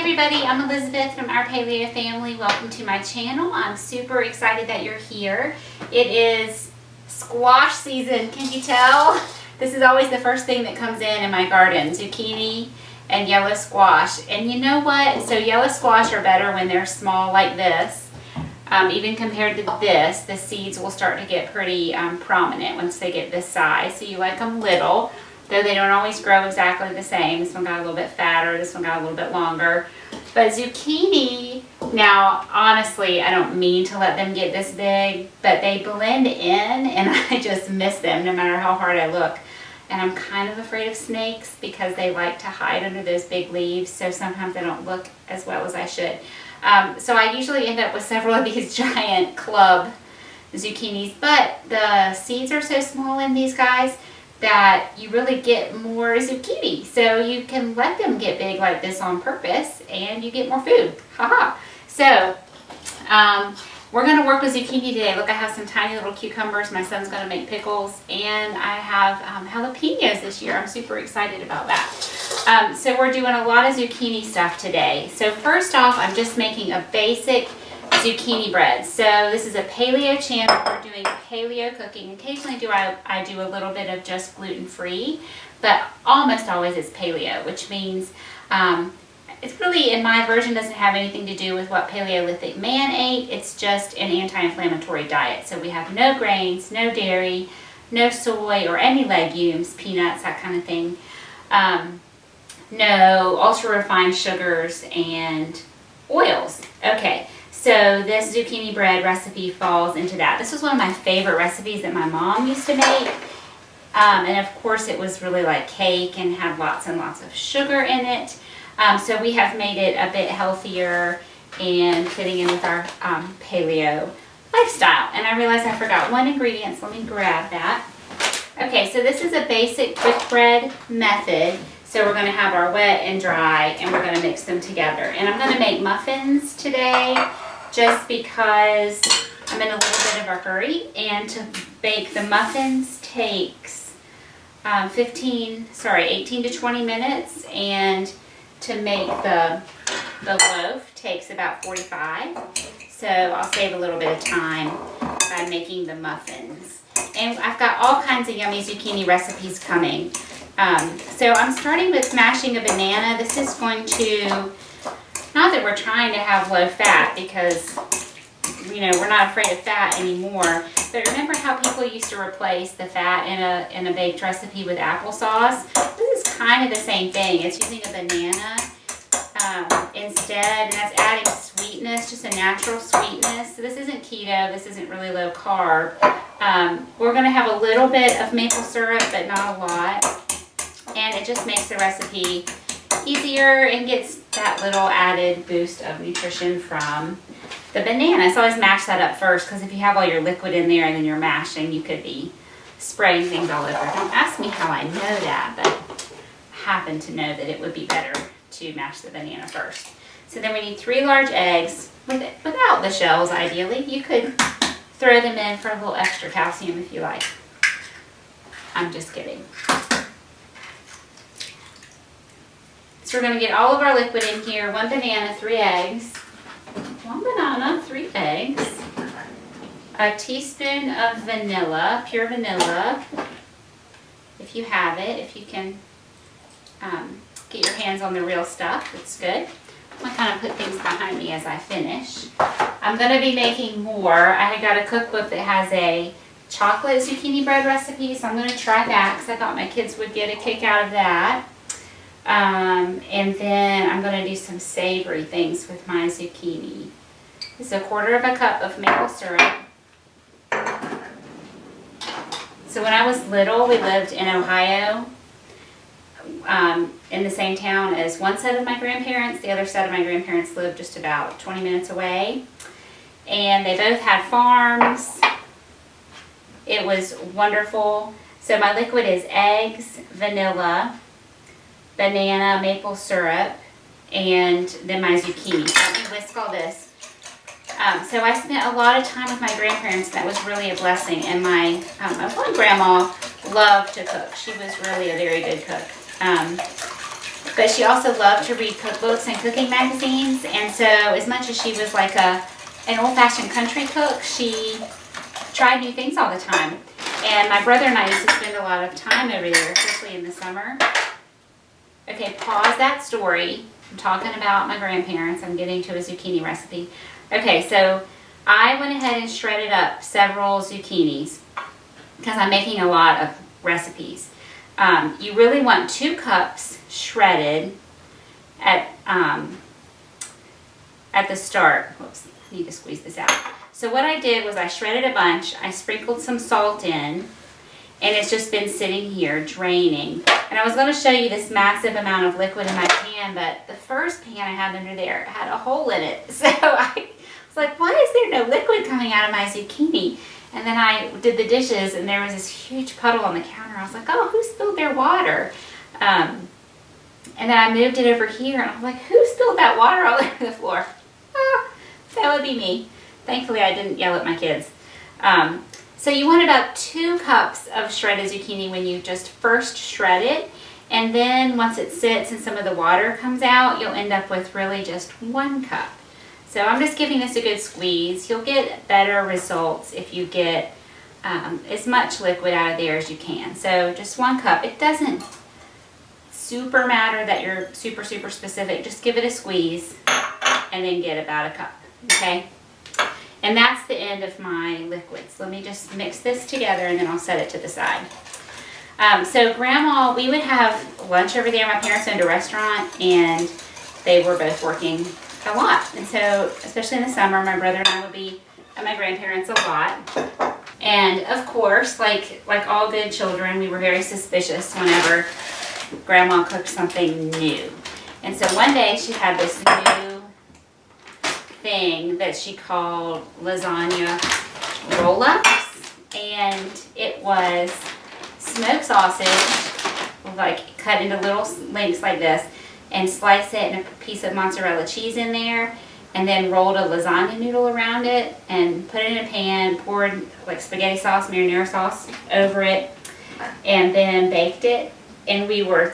everybody, I'm Elizabeth from our Paleo family. Welcome to my channel. I'm super excited that you're here. It is squash season, can you tell? This is always the first thing that comes in my garden, zucchini and yellow squash. And you know what? So yellow squash are better when they're small like this. Even compared to this, the seeds will start to get pretty prominent once they get this size. So you like them little, though they don't always grow exactly the same. This one got a little bit fatter, this one got a little bit longer. But zucchini, now honestly, I don't mean to let them get this big, but they blend in and I just miss them no matter how hard I look. And I'm kind of afraid of snakes because they like to hide under those big leaves, so sometimes they don't look as well as I should. So I usually end up with several of these giant club zucchinis, but the seeds are so small in these guys that you really get more zucchini. So you can let them get big like this on purpose and you get more food. Haha. So we're going to work with zucchini today. Look, I have some tiny little cucumbers. My son's going to make pickles, and I have jalapenos this year. I'm super excited about that. So we're doing a lot of zucchini stuff today. So first off, I'm just making a basic zucchini bread. So this is a paleo channel. We're doing paleo cooking. Occasionally I do a little bit of just gluten-free, but almost always it's paleo, which means it's really, in my version, doesn't have anything to do with what Paleolithic man ate. It's just an anti-inflammatory diet. So we have no grains, no dairy, no soy or any legumes, peanuts, that kind of thing. No ultra-refined sugars and oils. Okay, so this zucchini bread recipe falls into that. This was one of my favorite recipes that my mom used to make. And of course it was really like cake and had lots and lots of sugar in it. So we have made it a bit healthier and fitting in with our paleo lifestyle. And I realized I forgot one ingredient, so let me grab that. Okay, so this is a basic quick bread method. So we're going to have our wet and dry, and we're going to mix them together. And I'm going to make muffins today just because I'm in a little bit of a hurry. And to bake the muffins takes 18 to 20 minutes. And to make the loaf takes about 45. So I'll save a little bit of time by making the muffins. And I've got all kinds of yummy zucchini recipes coming. So I'm starting with mashing a banana. This is going to, not that we're trying to have low fat because, you know, we're not afraid of fat anymore. But remember how people used to replace the fat in a baked recipe with applesauce? This is kind of the same thing. It's using a banana instead, and that's adding sweetness, just a natural sweetness. So this isn't keto. This isn't really low carb. We're going to have a little bit of maple syrup, but not a lot. And it just makes the recipe easier and gets that little added boost of nutrition from the banana. So always mash that up first, because if you have all your liquid in there and then you're mashing, you could be spraying things all over. Don't ask me how I know that, but I happen to know that it would be better to mash the banana first. So then we need 3 large eggs without the shells, ideally. You could throw them in for a little extra calcium if you like. I'm just kidding. So we're going to get all of our liquid in here. 1 banana, 3 eggs. 1 banana, 3 eggs. A teaspoon of vanilla, pure vanilla. If you have it, if you can get your hands on the real stuff, it's good. I'm going to kind of put things behind me as I finish. I'm going to be making more. I got a cookbook that has a chocolate zucchini bread recipe, so I'm going to try that because I thought my kids would get a kick out of that. And then I'm going to do some savory things with my zucchini. This is 1/4 cup of maple syrup. So when I was little, we lived in Ohio, in the same town as one set of my grandparents. The other set of my grandparents lived just about 20 minutes away. And they both had farms. It was wonderful. So my liquid is eggs, vanilla, banana, maple syrup, and then my zucchini. Let me whisk all this. So I spent a lot of time with my grandparents. That was really a blessing. And my one grandma loved to cook. She was really a very good cook. but she also loved to read cookbooks and cooking magazines. And so as much as she was like an old-fashioned country cook, she tried new things all the time. And my brother and I used to spend a lot of time over there, especially in the summer. Okay, pause that story. I'm talking about my grandparents. I'm getting to a zucchini recipe. Okay, so I went ahead and shredded up several zucchinis because I'm making a lot of recipes. You really want 2 cups shredded at the start. Whoops, I need to squeeze this out. So what I did was I shredded a bunch. I sprinkled some salt in, and it's just been sitting here draining. And I was going to show you this massive amount of liquid in my pan, but the first pan I had under there had a hole in it. So I was like, why is there no liquid coming out of my zucchini? And then I did the dishes, and there was this huge puddle on the counter. I was like, oh, who spilled their water? And then I moved it over here, and I was like, who spilled that water all over the floor? Ah, that would be me. Thankfully, I didn't yell at my kids. So you want about 2 cups of shredded zucchini when you just first shred it. And then once it sits and some of the water comes out, you'll end up with really just 1 cup. So I'm just giving this a good squeeze. You'll get better results if you get as much liquid out of there as you can. So just 1 cup. It doesn't super matter that you're super specific. Just give it a squeeze and then get about 1 cup, okay? And that's the end of my liquids. Let me just mix this together and then I'll set it to the side. So Grandma, we would have lunch over there. My parents owned a restaurant and they were both working a lot. And so, especially in the summer, my brother and I would be at my grandparents a lot. And of course, like all good children, we were very suspicious whenever Grandma cooked something new. And so one day she had this new thing that she called lasagna roll-ups, and it was smoked sausage, like cut into little lengths like this, and slice it and a piece of mozzarella cheese in there, and then rolled a lasagna noodle around it and put it in a pan, poured like spaghetti sauce, marinara sauce over it, and then baked it. And we were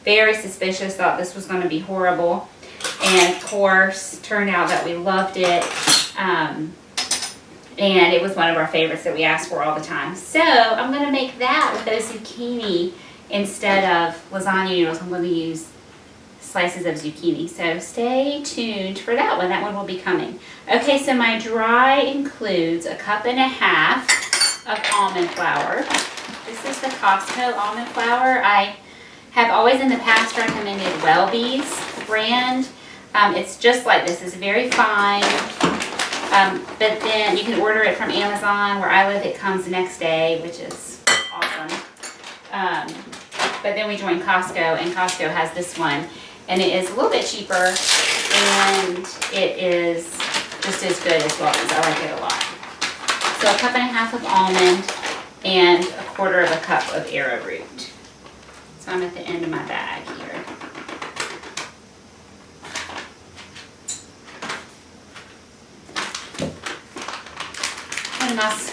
very suspicious, thought this was going to be horrible. And of course, turned out that we loved it. And it was one of our favorites that we asked for all the time. So I'm going to make that with those zucchini instead of lasagna noodles. I'm going to use slices of zucchini. So stay tuned for that one. That one will be coming. Okay, so my dry includes 1.5 cups of almond flour. This is the Costco almond flour. I have always in the past recommended Welby's brand. It's just like this. It's very fine. But then you can order it from Amazon. Where I live, it comes next day, which is awesome. But then we joined Costco, and Costco has this one. And it is a little bit cheaper, and it is just as good as Welby's. I like it a lot. So 1.5 cups of almond and 1/4 cup of arrowroot. So I'm at the end of my bag here.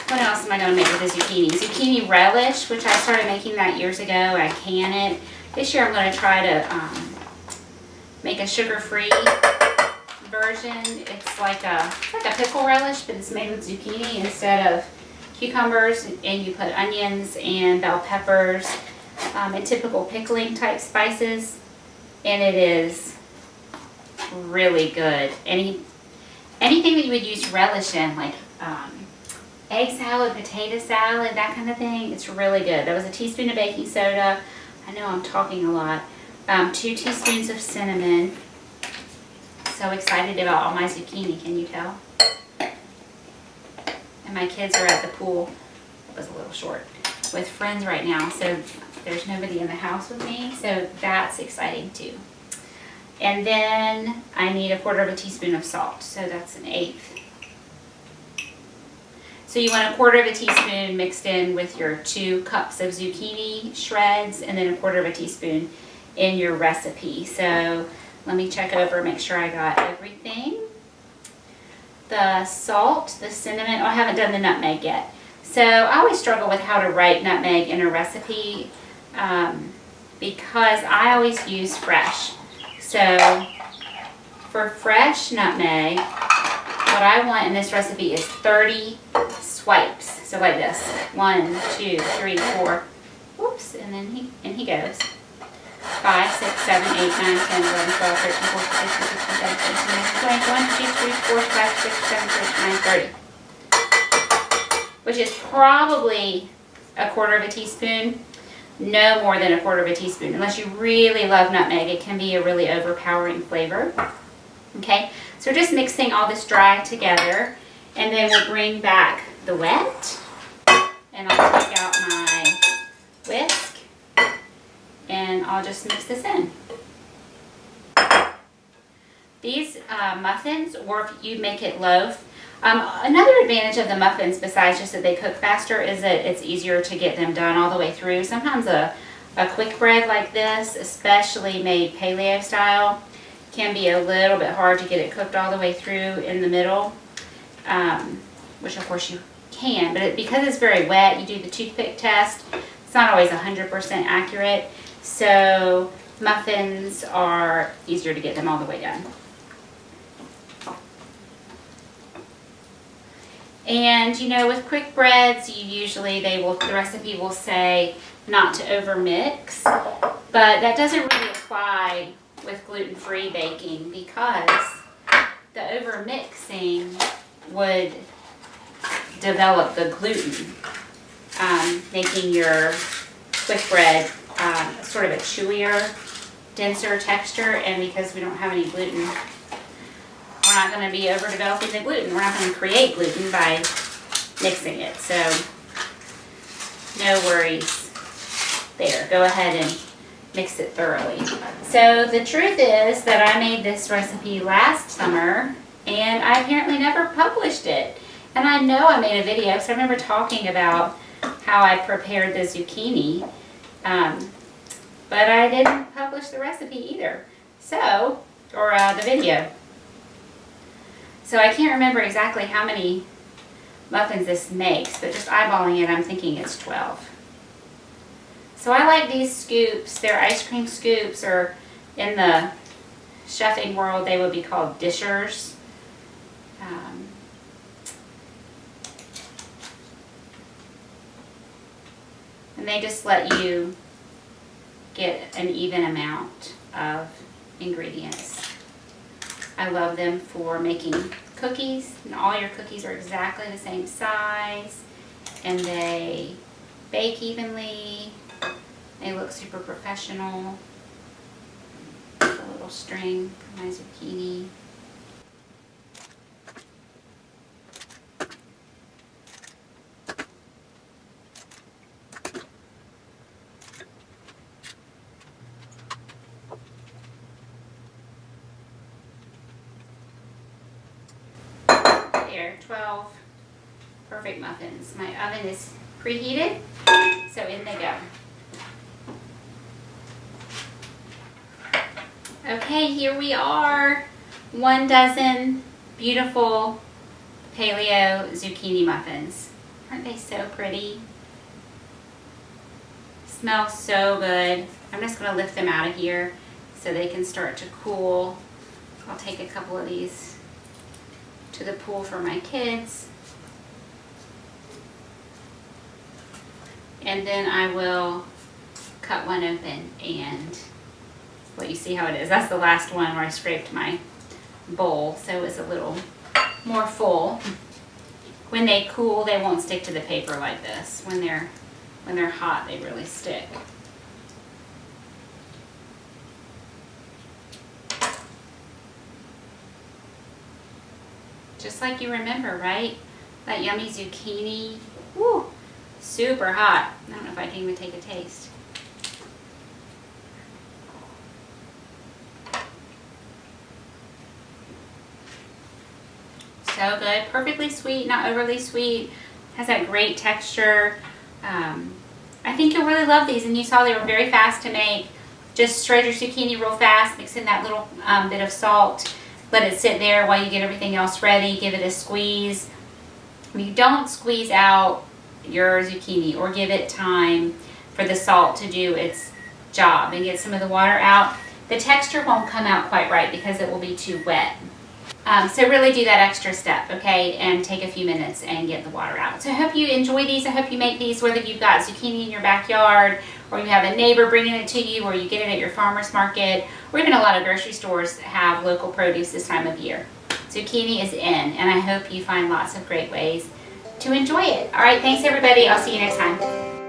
What else am I going to make with the zucchini? Zucchini relish, which I started making that years ago. I can it. This year I'm going to try to make a sugar-free version. It's like a pickle relish, but it's made with zucchini instead of cucumbers, and you put onions and bell peppers and typical pickling type spices, and it is really good. Anything that you would use relish in, like egg salad, potato salad, that kind of thing, it's really good. That was a teaspoon of baking soda. I know I'm talking a lot. 2 teaspoons of cinnamon. So excited about all my zucchini, can you tell? And my kids are at the pool. It was a little short. With friends right now, so there's nobody in the house with me, so that's exciting too. And then I need 1/4 teaspoon of salt, so that's 1/8. So you want 1/4 teaspoon mixed in with your 2 cups of zucchini shreds, and then 1/4 teaspoon in your recipe. So let me check over, make sure I got everything. The salt, the cinnamon, oh, I haven't done the nutmeg yet. So I always struggle with how to write nutmeg in a recipe. because I always use fresh. So for fresh nutmeg, what I want in this recipe is 30 swipes. So like this, 1, 2, 3, 4. Whoops, and then he goes. 5, 6, 7, 8, 9, 10, 11, 12, 13, 14, 15, 16, 17, 18, 19, 20, 21, 22, 23, 24, 25, 26, 27, 28, 29, 30. Which is probably a quarter of a teaspoon. No more than a quarter of a teaspoon. Unless you really love nutmeg, it can be a really overpowering flavor. Okay, so we're just mixing all this dry together, and then we'll bring back the wet, and I'll take out my whisk, and I'll just mix this in. These muffins, or if you make it loaf, another advantage of the muffins, besides just that they cook faster, is that it's easier to get them done all the way through. Sometimes a quick bread like this, especially made paleo style, can be a little bit hard to get it cooked all the way through in the middle, which of course you can, but because it's very wet, you do the toothpick test. It's not always 100% accurate, so muffins are easier to get them all the way done. And you know, with quick breads, the recipe will say not to over mix, but that doesn't really apply with gluten-free baking, because the over mixing would develop the gluten, making your quick bread sort of a chewier, denser texture. And because we don't have any gluten, we're not going to be overdeveloping the gluten. We're not going to create gluten by mixing it. So no worries there. Go ahead and mix it thoroughly. So the truth is that I made this recipe last summer, and I apparently never published it. And I know I made a video, because I remember talking about how I prepared the zucchini, but I didn't publish the recipe either. So, or the video. So I can't remember exactly how many muffins this makes, but just eyeballing it, I'm thinking it's 12. So I like these scoops. They're ice cream scoops, or in the chefing world, they would be called dishers. And they just let you get an even amount of ingredients. I love them for making cookies, and all your cookies are exactly the same size, and they bake evenly. They look super professional. A little string for my zucchini. There, 12 perfect muffins. My oven is preheated, so in they go. Okay, here we are. 1 dozen beautiful paleo zucchini muffins. Aren't they so pretty? Smell so good. I'm just going to lift them out of here so they can start to cool. I'll take a couple of these to the pool for my kids. And then I will cut one open and let you see how it is. That's the last one where I scraped my bowl, so it's a little more full. When they cool, they won't stick to the paper like this. When they're hot, they really stick. Just like you remember, right? That yummy zucchini. Woo! Super hot. I don't know if I can even take a taste. So good. Perfectly sweet, not overly sweet. Has that great texture. I think you'll really love these, and you saw they were very fast to make. Just shred your zucchini real fast, mix in that little bit of salt, let it sit there while you get everything else ready, give it a squeeze. You don't squeeze out your zucchini or give it time for the salt to do its job and get some of the water out. The texture won't come out quite right because it will be too wet. So really do that extra step, okay, and take a few minutes and get the water out. So I hope you enjoy these. I hope you make these, whether you've got zucchini in your backyard, or you have a neighbor bringing it to you, or you get it at your farmer's market, or even a lot of grocery stores have local produce this time of year. Zucchini is in, and I hope you find lots of great ways to enjoy it. All right, thanks everybody. I'll see you next time.